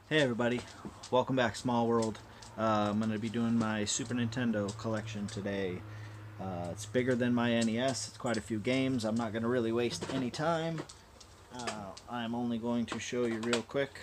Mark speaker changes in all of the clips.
Speaker 1: Hey everybody, welcome back Small World. I'm going to be doing my Super Nintendo collection today. It's bigger than my NES, it's quite a few games. I'm not going to really waste any time. I'm only going to show you real quick.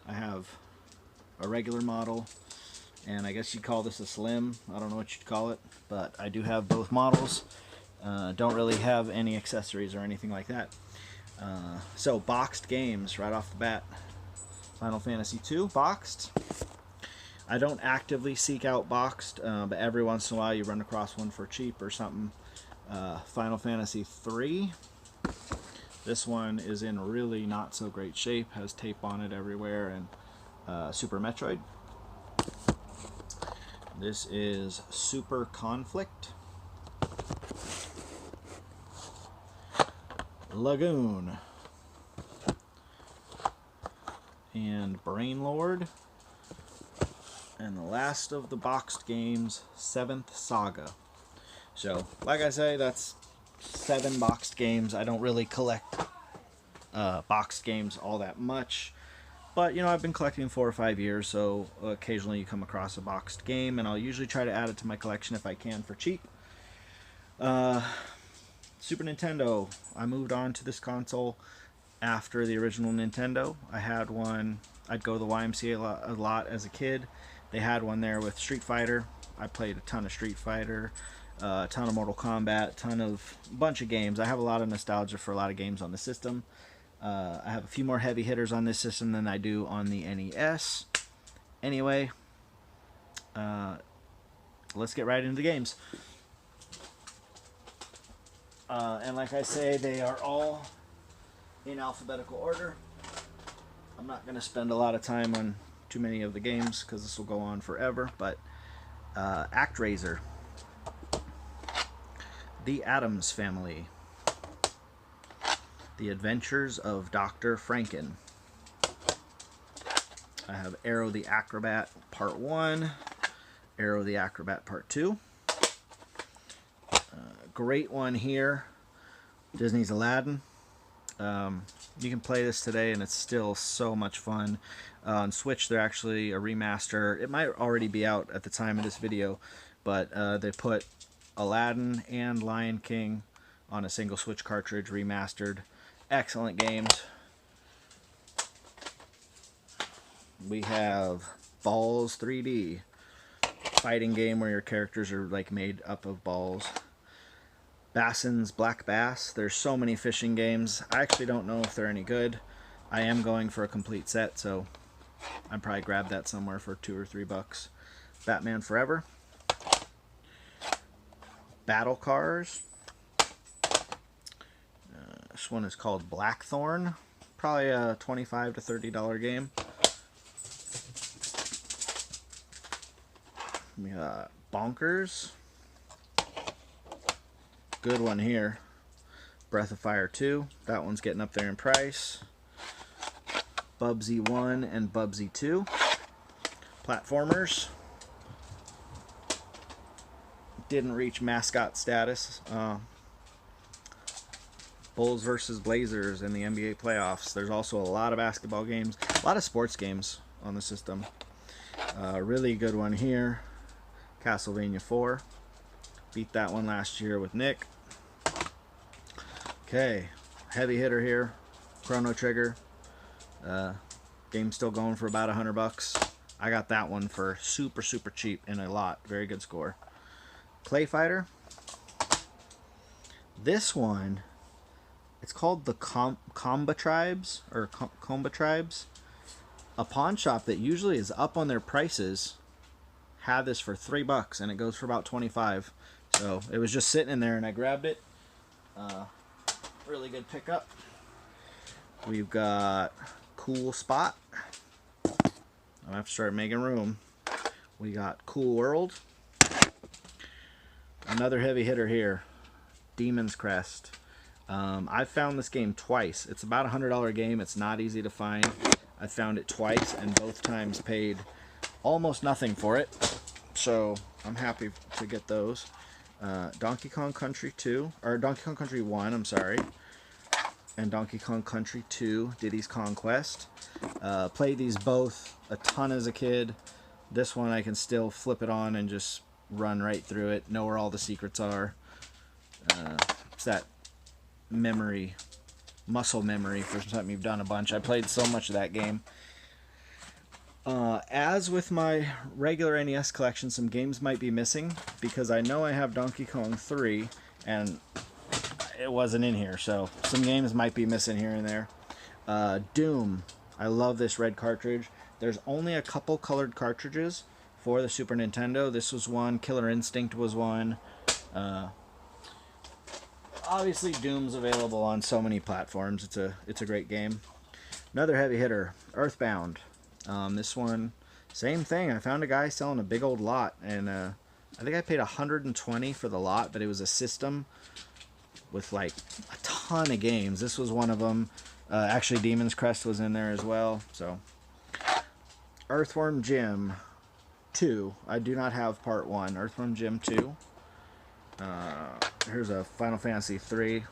Speaker 1: I have a regular model, and I guess you'd call this a slim. I don't know what you'd call it, but I do have both models. Don't really have any accessories or anything like that. So boxed games right off the bat. Final Fantasy II boxed. I don't actively seek out boxed, but every once in a while you run across one for cheap or something. Final Fantasy III. This one is in really not so great shape, has tape on it everywhere, and Super Metroid. This is Super Conflict. Lagoon. And Brain Lord, and the last of the boxed games, 7th Saga. So, like I say, that's 7 boxed games. I don't really collect boxed games all that much, but you know, I've been collecting 4 or 5 years, so occasionally you come across a boxed game, and I'll usually try to add it to my collection if I can for cheap. Super Nintendo. I moved on to this console after the original Nintendo. I had one. I'd go to the YMCA a lot as a kid. They had one there with Street Fighter. I played a ton of Street Fighter, a ton of Mortal Kombat, a bunch of games. I have a lot of nostalgia for a lot of games on the system. I have a few more heavy hitters on this system than I do on the NES. Anyway, let's get right into the games. And like I say, they are all in alphabetical order. I'm not going to spend a lot of time on too many of the games because this will go on forever, but ActRaiser, The Addams Family, The Adventures of Dr. Franken. I have Arrow the Acrobat Part 1, Arrow the Acrobat Part 2. Great one here, Disney's Aladdin. You can play this today and it's still so much fun. On Switch they're actually a remaster. It might already be out at the time of this video, but they put Aladdin and Lion King on a single Switch cartridge remastered. Excellent games. We have Balls 3D, fighting game where your characters are like made up of balls. Bassin's Black Bass. There's so many fishing games. I actually don't know if they're any good. I am going for a complete set, so I'd probably grab that somewhere for $2 or $3. Batman Forever. Battle Cars. This one is called Blackthorn. Probably a $25 to $30 game. We got Bonkers. Good one here. Breath of Fire 2. That one's getting up there in price. Bubsy 1 and Bubsy 2. Platformers. Didn't reach mascot status. Bulls versus Blazers in the NBA playoffs. There's also a lot of basketball games. A lot of sports games on the system. Really good one here. Castlevania 4. Beat that one last year with Nick. Okay, heavy hitter here, Chrono Trigger. Game's still going for about $100. I got that one for super cheap in a lot. Very good score. Clay Fighter. This one, it's called the Comba Tribes, or Comba Tribes. A pawn shop that usually is up on their prices had this for $3 and it goes for about 25. So it was just sitting in there and I grabbed it. Really good pickup. We've got Cool Spot. I have to start making room. We got Cool World. Another heavy hitter here, Demon's Crest. I've found this game twice. It's about a $100 game. It's not easy to find. I found it twice and both times paid almost nothing for it. So I'm happy to get those. Donkey Kong Country 2, or Donkey Kong Country 1, I'm sorry. and Donkey Kong Country 2, Diddy's Kong Quest. Played these both a ton as a kid. This one I can still flip it on and just run right through it, know where all the secrets are. It's that memory, muscle memory for something you've done a bunch. I played so much of that game. As with my regular NES collection, some games might be missing because I know I have Donkey Kong 3 and it wasn't in here, so some games might be missing here and there. Doom. I love this red cartridge. There's only a couple colored cartridges for the Super Nintendo. This was one. Killer Instinct was one. Obviously, Doom's available on so many platforms. It's a great game. Another heavy hitter, Earthbound. This one, same thing. I found a guy selling a big old lot, and I think I paid $120 for the lot, but it was a system with like a ton of games. This was one of them. Actually, Demon's Crest was in there as well. So, Earthworm Jim 2. I do not have part 1. Earthworm Jim 2. Here's a Final Fantasy 3.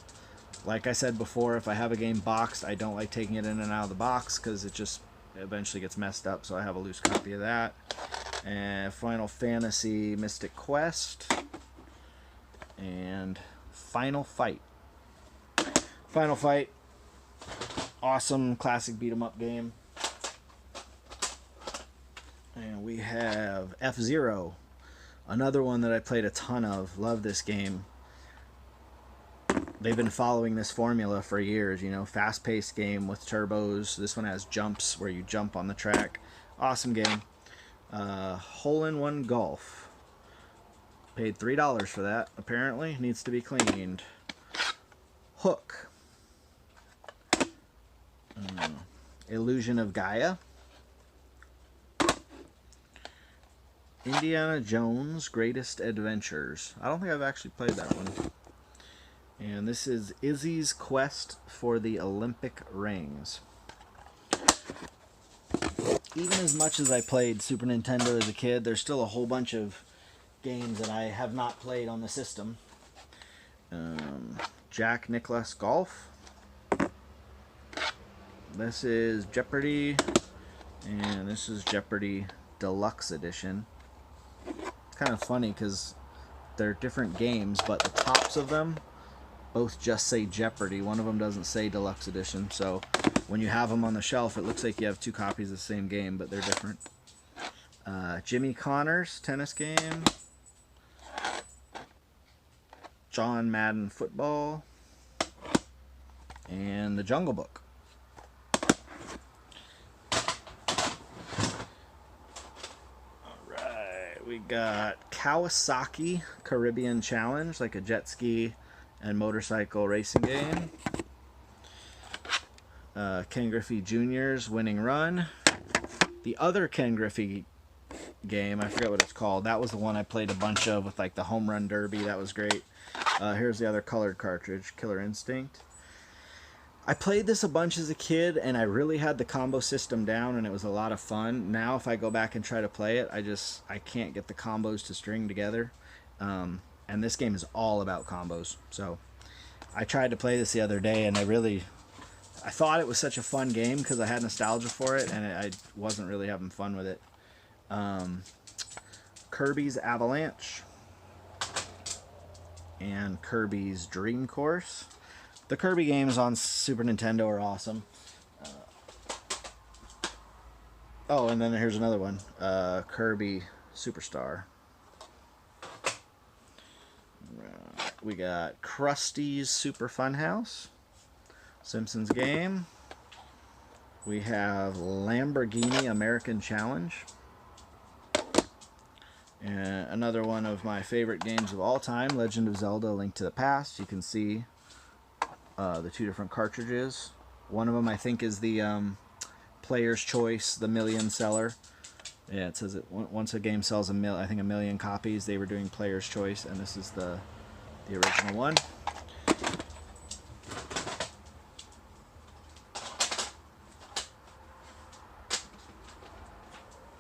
Speaker 1: Like I said before, if I have a game boxed, I don't like taking it in and out of the box because it just eventually gets messed up. So I have a loose copy of that. And Final Fantasy Mystic Quest. And Final Fight. Final Fight. Awesome classic beat 'em up game. And we have F-Zero. Another one that I played a ton of. Love this game. They've been following this formula for years, you know, fast-paced game with turbos. This one has jumps where you jump on the track. Awesome game. Hole-in-One Golf. Paid $3 for that, apparently. Needs to be cleaned. Hook. Illusion of Gaia. Indiana Jones Greatest Adventures. I don't think I've actually played that one. And this is Izzy's Quest for the Olympic Rings. Even as much as I played Super Nintendo as a kid, there's still a whole bunch of games that I have not played on the system. Jack Nicklaus Golf. This is Jeopardy, and this is Jeopardy Deluxe Edition. It's kind of funny because they're different games, but the tops of them both just say Jeopardy. One of them doesn't say Deluxe Edition, so when you have them on the shelf, it looks like you have two copies of the same game, but they're different. Jimmy Connors tennis game. John Madden Football. And The Jungle Book. We got Kawasaki Caribbean Challenge, like a jet ski and motorcycle racing game. Ken Griffey Jr.'s Winning Run. The other Ken Griffey game, I forget what it's called. That was the one I played a bunch of with like the home run derby. That was great. Here's the other colored cartridge, Killer Instinct. I played this a bunch as a kid, and I really had the combo system down, and it was a lot of fun. Now, if I go back and try to play it, I can't get the combos to string together. And this game is all about combos. So, I tried to play this the other day, and I thought it was such a fun game because I had nostalgia for it, and I wasn't really having fun with it. Kirby's Avalanche. And Kirby's Dream Course. The Kirby games on Super Nintendo are awesome. Oh, and then here's another one. Kirby Superstar. We got Krusty's Super Funhouse. Simpsons game. We have Lamborghini American Challenge. And another one of my favorite games of all time, Legend of Zelda: Link to the Past. You can see the two different cartridges. One of them I think is the Player's Choice, the million seller. Yeah, it says it once a game sells a million copies, they were doing Player's Choice, and this is the original one.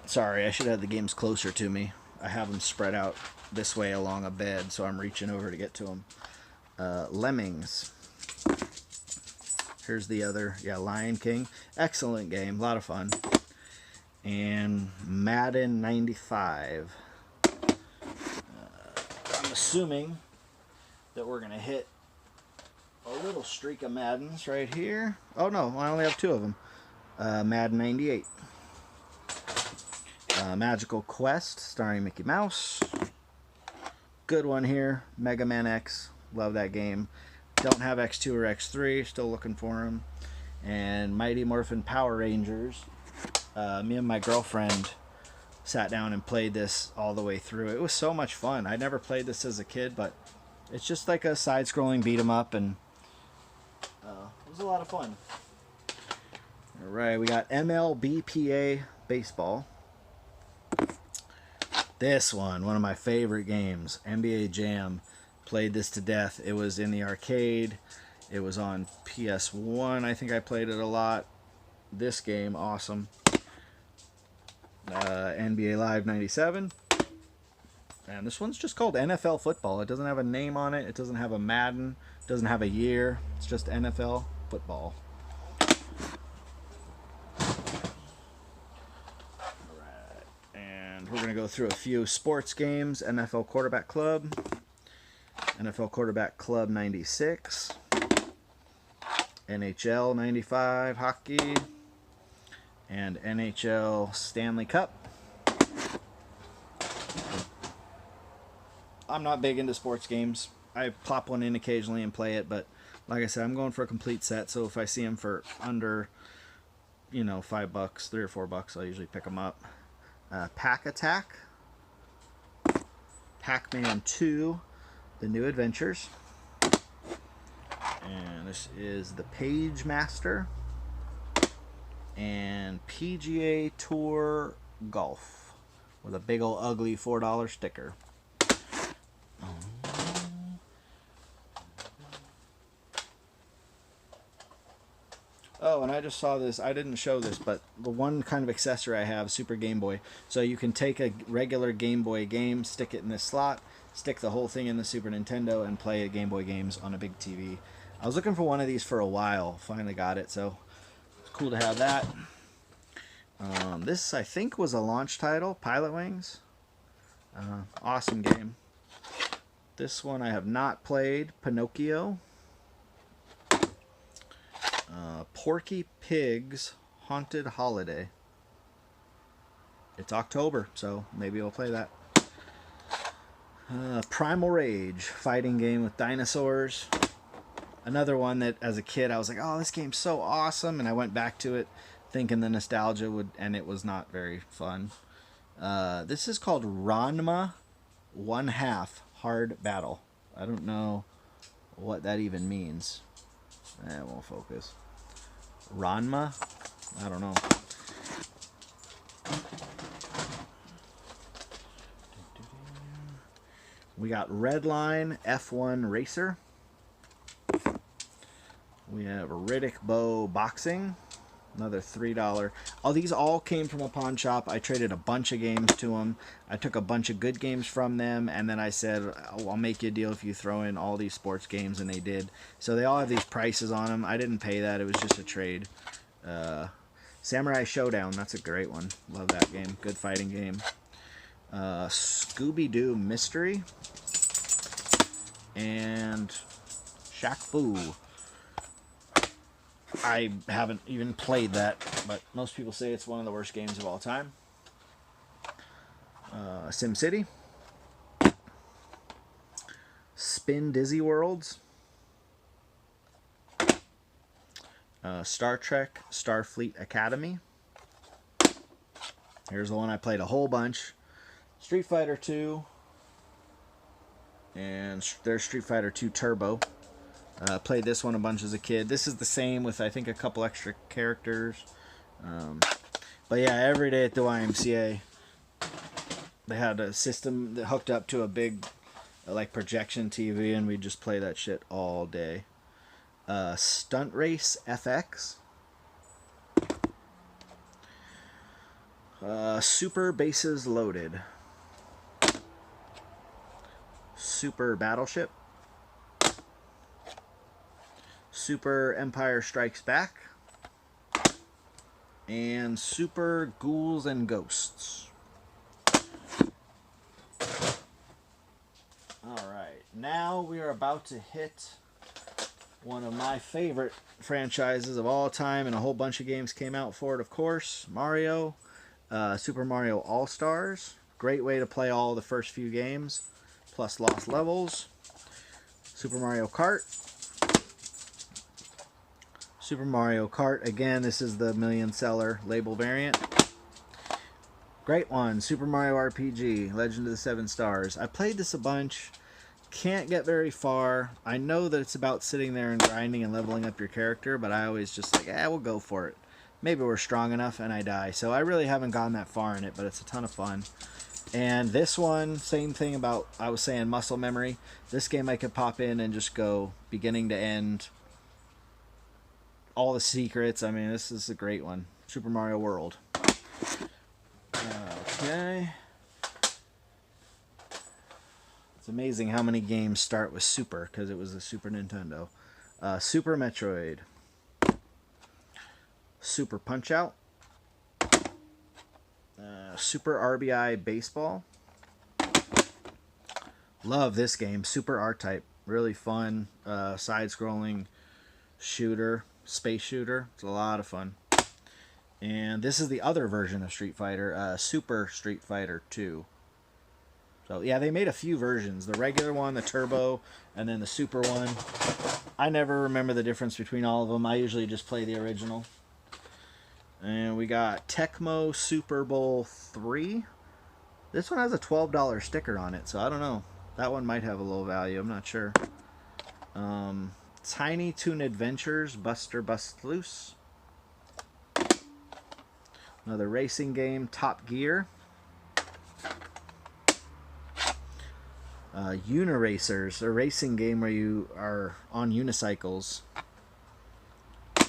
Speaker 1: Sorry, I should have the games closer to me. I have them spread out this way along a bed, so I'm reaching over to get to them. Lemmings. Here's the other, yeah, Lion King. Excellent game, a lot of fun. And Madden 95. I'm assuming that we're going to hit a little streak of Maddens right here. Oh no, I only have 2 of them. Madden 98. Magical Quest, starring Mickey Mouse. Good one here. Mega Man X. Love that game. Don't have X2 or X3. Still looking for them. And Mighty Morphin Power Rangers. Me and my girlfriend sat down and played this all the way through. It was so much fun. I never played this as a kid, but it's just like a side-scrolling beat-em-up, and it was a lot of fun. All right, we got MLBPA Baseball. This one of my favorite games, NBA Jam. Played this to death. It was in the arcade. It was on PS1. I think I played it a lot. This game, awesome. NBA Live 97. And this one's just called NFL Football. It doesn't have a name on it. It doesn't have a Madden. It doesn't have a year. It's just NFL Football. We're going to go through a few sports games. NFL Quarterback Club, NFL Quarterback Club 96, NHL 95 hockey, and NHL Stanley Cup. I'm not big into sports games. I plop one in occasionally and play it, but like I said, I'm going for a complete set, so if I see them for under, $5, $3 or $4, I'll usually pick them up. Pack Attack, Pac-Man 2, The New Adventures, and this is the Page Master, and PGA Tour Golf with a big ol' ugly $4 sticker. Oh, and I just saw this. I didn't show this, but the one kind of accessory I have, Super Game Boy. So you can take a regular Game Boy game, stick it in this slot, stick the whole thing in the Super Nintendo, and play Game Boy games on a big TV. I was looking for one of these for a while. Finally got it, so it's cool to have that. This, I think, was a launch title, Pilot Wings. Awesome game. This one I have not played, Pinocchio. Porky Pig's Haunted Holiday. It's October, so maybe we'll play that. Primal Rage, fighting game with dinosaurs. Another one that as a kid I was like, oh, this game's so awesome, and I went back to it thinking the nostalgia would, and it was not very fun. This is called Ranma 1/2 Hard Battle. I don't know what that even means. It won't focus. Ranma? I don't know. We got Redline F1 Racer. We have Riddick Bowe Boxing. Another $3. Oh, these all came from a pawn shop. I traded a bunch of games to them. I took a bunch of good games from them, and then I said, oh, I'll make you a deal if you throw in all these sports games, and they did. So they all have these prices on them. I didn't pay that. It was just a trade. Samurai Showdown. That's a great one. Love that game. Good fighting game. Scooby-Doo Mystery. And Shaq Fu. I haven't even played that, but most people say it's one of the worst games of all time. SimCity. Spin Dizzy Worlds. Star Trek Starfleet Academy. Here's the one I played a whole bunch. Street Fighter 2. And there's Street Fighter 2 Turbo. Played this one a bunch as a kid. This is the same with, I think, a couple extra characters. But yeah, every day at the YMCA, they had a system that hooked up to a big, like, projection TV, and we'd just play that shit all day. Stunt Race FX. Super Bases Loaded. Super Battleship. Super Empire Strikes Back, and Super Ghouls and Ghosts. Alright, now we are about to hit one of my favorite franchises of all time, and a whole bunch of games came out for it, of course. Mario, Super Mario All-Stars. Great way to play all the first few games, plus lost levels. Super Mario Kart. Super Mario Kart, again, this is the million seller label variant. Great one, Super Mario RPG, Legend of the Seven Stars. I played this a bunch, can't get very far. I know that it's about sitting there and grinding and leveling up your character, but I always just like, we'll go for it. Maybe we're strong enough, and I die. So I really haven't gone that far in it, but it's a ton of fun. And this one, same thing about, I was saying, muscle memory. This game I could pop in and just go beginning to end. All the secrets. I mean, this is a great one. Super Mario World. Okay. It's amazing how many games start with Super, because it was the Super Nintendo. Super Metroid. Super Punch-Out. Super RBI Baseball. Love this game. Super R-Type. Really fun. Side-scrolling shooter. Space shooter. It's a lot of fun. And this is the other version of Street Fighter. Super Street Fighter 2. So, yeah, they made a few versions. The regular one, the Turbo, and then the Super one. I never remember the difference between all of them. I usually just play the original. And we got Tecmo Super Bowl 3. This one has a $12 sticker on it, so I don't know. That one might have a low value. I'm not sure. Tiny Toon Adventures Buster Bust Loose. Another racing game, Top Gear. Uniracers, a racing game where you are on unicycles.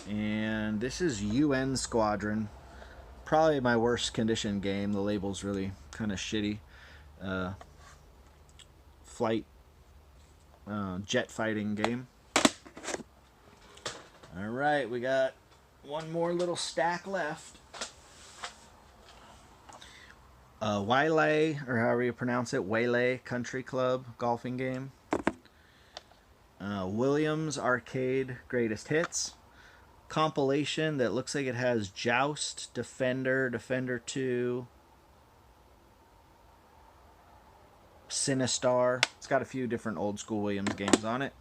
Speaker 1: And this is UN Squadron. Probably my worst condition game. The label's really kind of shitty. Flight, jet fighting game. Alright, we got one more little stack left. Waylay, or however you pronounce it, Waylay Country Club golfing game. Williams Arcade Greatest Hits. Compilation that looks like it has Joust, Defender, Defender 2, Sinistar. It's got a few different old school Williams games on it.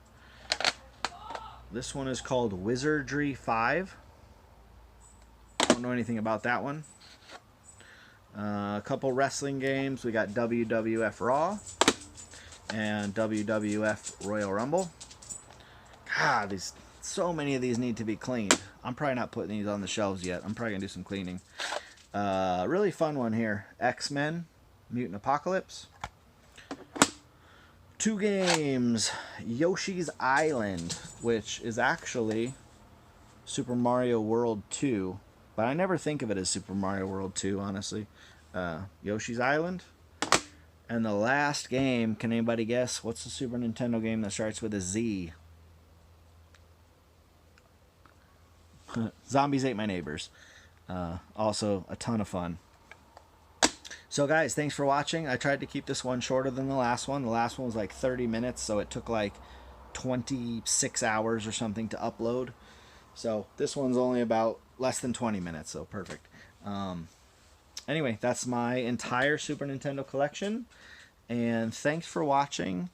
Speaker 1: This one is called Wizardry 5. Don't know anything about that one. A couple wrestling games. We got WWF Raw and WWF Royal Rumble. God, so many of these need to be cleaned. I'm probably not putting these on the shelves yet. I'm probably going to do some cleaning. Really fun one here. X-Men Mutant Apocalypse. 2 games. Yoshi's Island, which is actually Super Mario World 2. But I never think of it as Super Mario World 2, honestly. Yoshi's Island. And the last game, can anybody guess? What's the Super Nintendo game that starts with a Z? Zombies Ate My Neighbors. Also a ton of fun. So guys, thanks for watching. I tried to keep this one shorter than the last one. The last one was like 30 minutes, so it took like 26 hours or something to upload. So this one's only about less than 20 minutes, so perfect. Anyway, that's my entire Super Nintendo collection, and thanks for watching.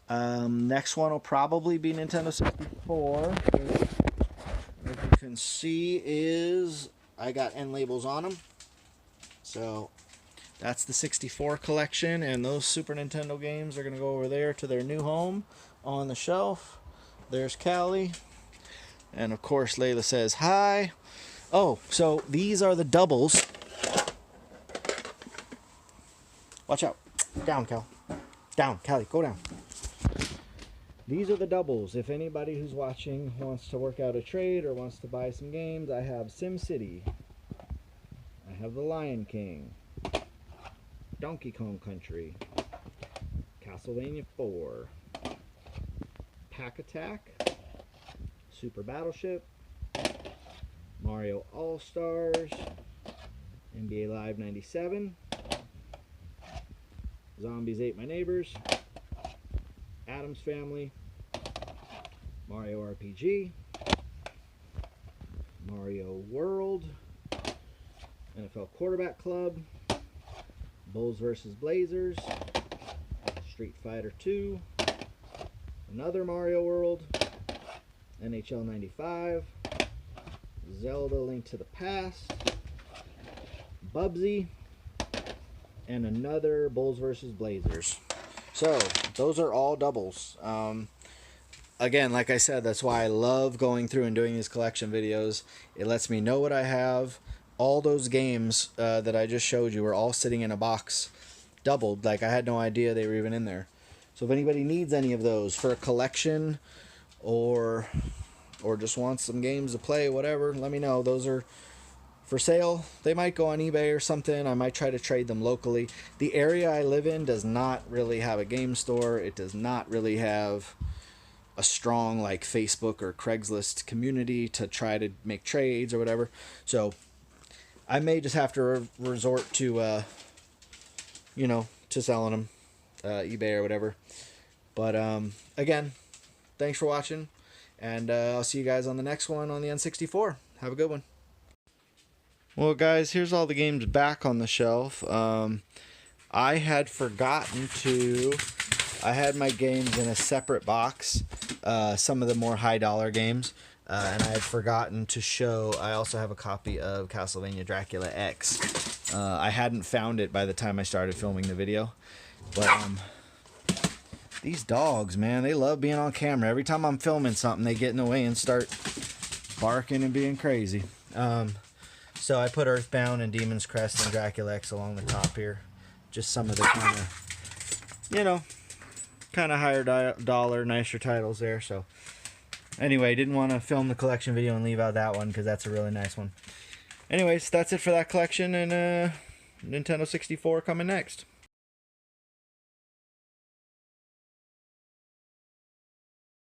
Speaker 1: Next one will probably be Nintendo 64. As you can see is, I got end labels on them. So that's the 64 collection, and those Super Nintendo games are going to go over there to their new home on the shelf. There's Callie. And of course, Layla says hi. Oh, so these are the doubles. Watch out. Down, Cal. Down, Callie, go down. These are the doubles. If anybody who's watching wants to work out a trade or wants to buy some games, I have SimCity. I have The Lion King. Donkey Kong Country. Castlevania 4. Pack Attack. Super Battleship, Mario All-Stars, NBA Live 97, Zombies Ate My Neighbors, Addams Family, Mario RPG, Mario World, NFL Quarterback Club, Bulls vs. Blazers, Street Fighter 2, another Mario World, NHL 95, Zelda Link to the Past, Bubsy, and another Bulls vs. Blazers. So, those are all doubles. Again, like I said, that's why I love going through and doing these collection videos. It lets me know what I have. All those games that I just showed you were all sitting in a box, doubled. Like, I had no idea they were even in there. So if anybody needs any of those for a collection or just wants some games to play, whatever, let me know. Those are for sale. They might go on eBay or something. I might try to trade them locally. The area I live in does not really have a game store. It does not really have a strong like Facebook or Craigslist community to try to make trades or whatever. So I may just have to resort to to selling them, eBay or whatever. But again, thanks for watching, and I'll see you guys on the next one on the N64. Have a good one. Well, guys, here's all the games back on the shelf. I had forgotten to... I had my games in a separate box, some of the more high-dollar games, and I had forgotten to show... I also have a copy of Castlevania Dracula X. I hadn't found it by the time I started filming the video, but these dogs, man, they love being on camera. Every time I'm filming something, they get in the way and start barking and being crazy. So I put Earthbound and Demon's Crest and Dracula X along the top here. Just some of the kind of, kind of higher dollar, nicer titles there. So anyway, didn't want to film the collection video and leave out that one because that's a really nice one. Anyways, that's it for that collection, and Nintendo 64 coming next.